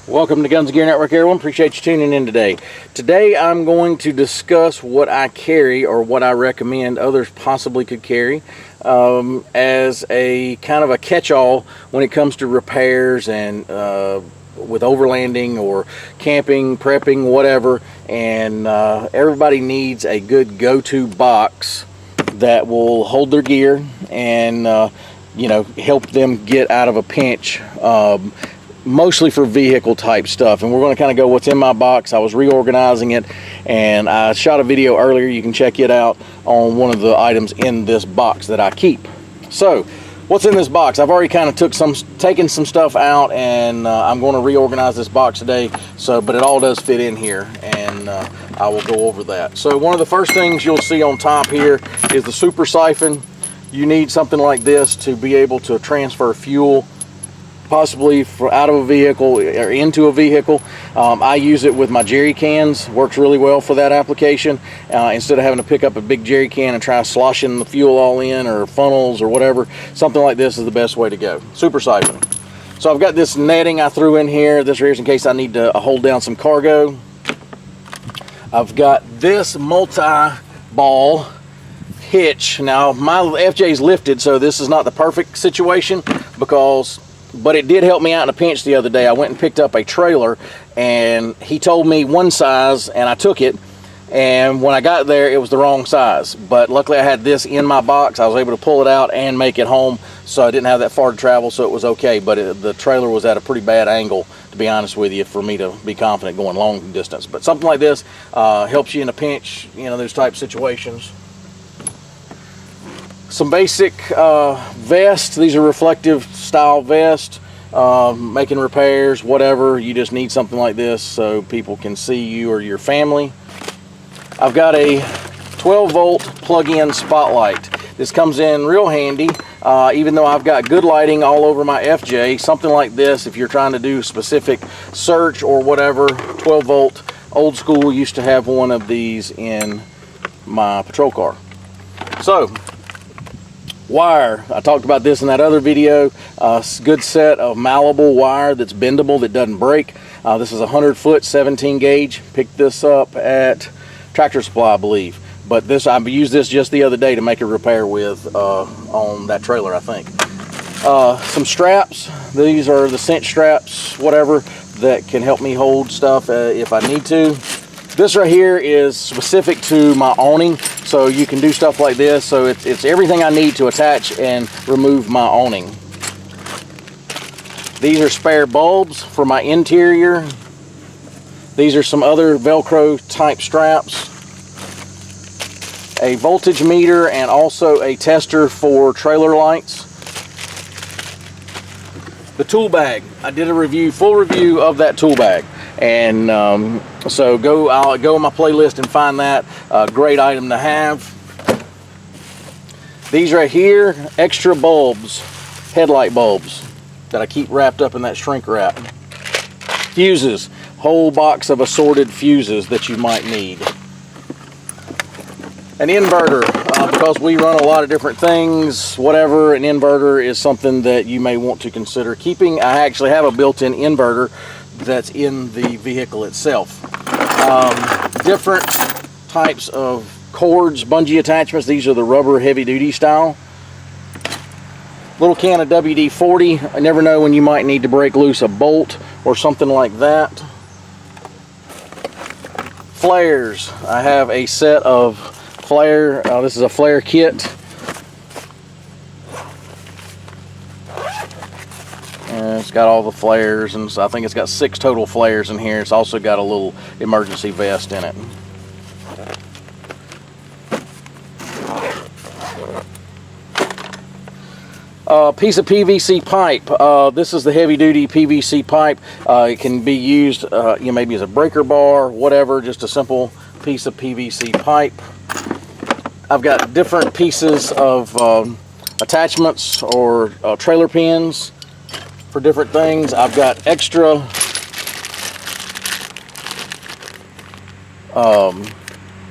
Welcome to Guns and Gear Network, everyone. Appreciate you tuning in today. Today I'm going to discuss what I carry, or what I recommend others possibly could carry, as a kind of a catch-all when it comes to repairs and with overlanding or camping, prepping, whatever. And everybody needs a good go-to box that will hold their gear and you know, help them get out of a pinch. Mostly for vehicle type stuff, and we're going to kind of go what's in my box. I was reorganizing it, and I shot a video earlier. You can check it out on one of the items in this box that I keep. So what's in this box? I've already kind of taken some stuff out, and I'm going to reorganize this box today. But it all does fit in here, and I will go over that. So one of the first things you'll see on top here is the super siphon. You need something like this to be able to transfer fuel, possibly out of a vehicle or into a vehicle. I use it with my jerry cans. Works really well for that application. Instead of having to pick up a big jerry can and try sloshing the fuel all in, or funnels or whatever, something like this is the best way to go. Super siphon. So I've got this netting I threw in here. This right here is in case I need to hold down some cargo. I've got this multi-ball hitch. Now my FJ is lifted, so this is not the perfect situation, but it did help me out in a pinch the other day. I went and picked up a trailer, and he told me one size, and I took it, and when I got there it was the wrong size. But luckily I had this in my box. I was able to pull it out and make it home, so I didn't have that far to travel, so it was okay. But the trailer was at a pretty bad angle, to be honest with you, for me to be confident going long distance. But something like this helps you in a pinch, you know, those type situations. Some basic vests. These are reflective style vests, making repairs, whatever. You just need something like this so people can see you or your family. I've got a 12-volt plug-in spotlight. This comes in real handy, even though I've got good lighting all over my FJ. Something like this, if you're trying to do specific search or whatever. 12-volt, old school. Used to have one of these in my patrol car. So wire, I talked about this in that other video. Good set of malleable wire that's bendable, that doesn't break. This is a 100-foot 17 gauge. Picked this up at Tractor Supply, I believe. But this, I used this just the other day to make a repair with on that trailer, I think. Some straps. These are the cinch straps, whatever, that can help me hold stuff if I need to. This right here is specific to my awning, so you can do stuff like this. So it's everything I need to attach and remove my awning. These are spare bulbs for my interior. These are some other Velcro type straps. A voltage meter, and also a tester for trailer lights. The tool bag. I did a full review of that tool bag. And so I'll go on my playlist and find that. Great item to have. These right here, extra bulbs, headlight bulbs, that I keep wrapped up in that shrink wrap. Fuses, whole box of assorted fuses that you might need. An inverter, because we run a lot of different things, whatever. An inverter is something that you may want to consider keeping. I actually have a built-in inverter that's in the vehicle itself. Different types of cords, bungee attachments. These are the rubber heavy-duty style. Little can of WD-40. I never know when you might need to break loose a bolt or something like that. Flares. I have a set of flare. This is a flare kit. It's got all the flares, and I think it's got 6 total flares in here. It's also got a little emergency vest in it. Piece of PVC pipe. This is the heavy-duty PVC pipe. It can be used, you know, maybe as a breaker bar, whatever. Just a simple piece of PVC pipe. I've got different pieces of attachments or trailer pins for different things. I've got extra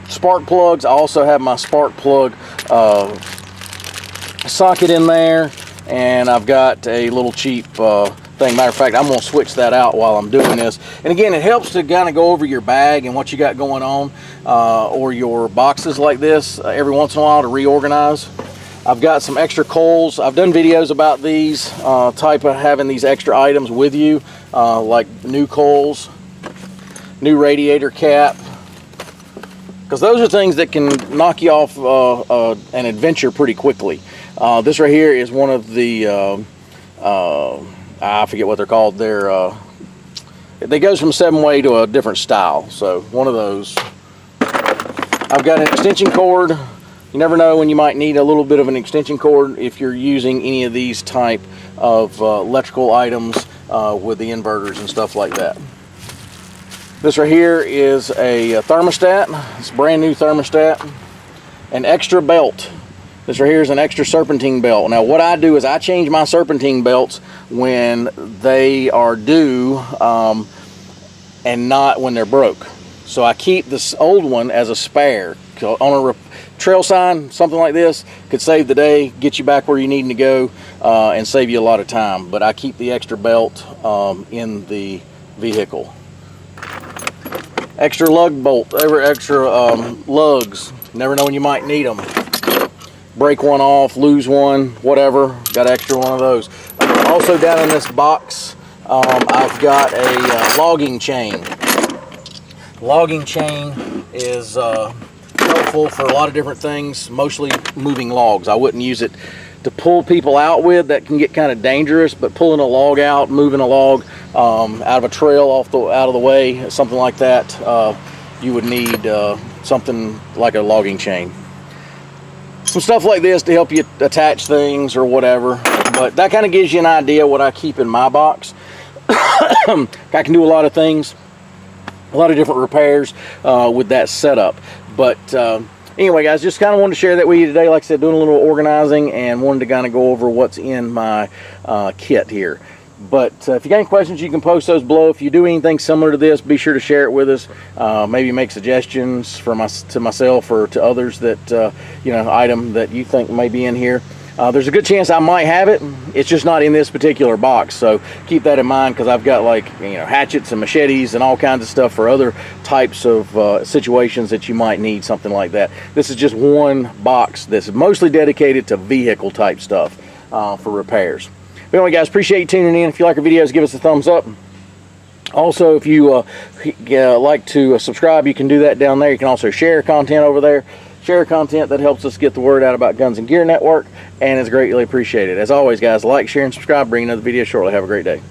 spark plugs. I also have my spark plug socket in there, and I've got a little cheap thing. Matter of fact, I'm going to switch that out while I'm doing this. And again, it helps to kind of go over your bag and what you got going on, or your boxes like this every once in a while to reorganize. I've got some extra coils. I've done videos about these type of having these extra items with you, like new coils, new radiator cap, because those are things that can knock you off an adventure pretty quickly. This right here is one of the I forget what they're called. They goes from 7-way to a different style, so one of those. I've got an extension cord. You never know when you might need a little bit of an extension cord if you're using any of these type of electrical items with the inverters and stuff like that. This right here is a thermostat. It's a brand new thermostat. An extra belt. This right here is an extra serpentine belt. Now what I do is I change my serpentine belts when they are due and not when they're broke. So I keep this old one as a spare. On a trail sign, something like this could save the day, get you back where you need to go, and save you a lot of time. But I keep the extra belt in the vehicle. Extra lug bolt, extra lugs. You never know when you might need them. Break one off, lose one, whatever. Got an extra one of those. Also down in this box, I've got a logging chain. Logging chain is helpful for a lot of different things, mostly moving logs. I wouldn't use it to pull people out with. That can get kind of dangerous, but pulling a log out, moving a log out of a trail out of the way, something like that, you would need something like a logging chain. Some stuff like this to help you attach things or whatever, but that kind of gives you an idea what I keep in my box. I can do a lot of things, a lot of different repairs with that setup. But anyway, guys, just kind of wanted to share that with you today. Like I said, doing a little organizing and wanted to kind of go over what's in my kit here. But if you got any questions, you can post those below. If you do anything similar to this, be sure to share it with us. Maybe make suggestions to myself or to others that item that you think may be in here. There's a good chance I might have it. It's just not in this particular box, so keep that in mind, because I've got like hatchets and machetes and all kinds of stuff for other types of situations that you might need something like that. This is just one box that's mostly dedicated to vehicle type stuff for repairs. But anyway, guys, appreciate you tuning in. If you like our videos, give us a thumbs up. Also, if you like to subscribe, you can do that down there. You can also share content over there. Share content that helps us get the word out about Guns and Gear Network, and is greatly appreciated. As always, guys, like, share, and subscribe. Bring another video shortly. Have a great day.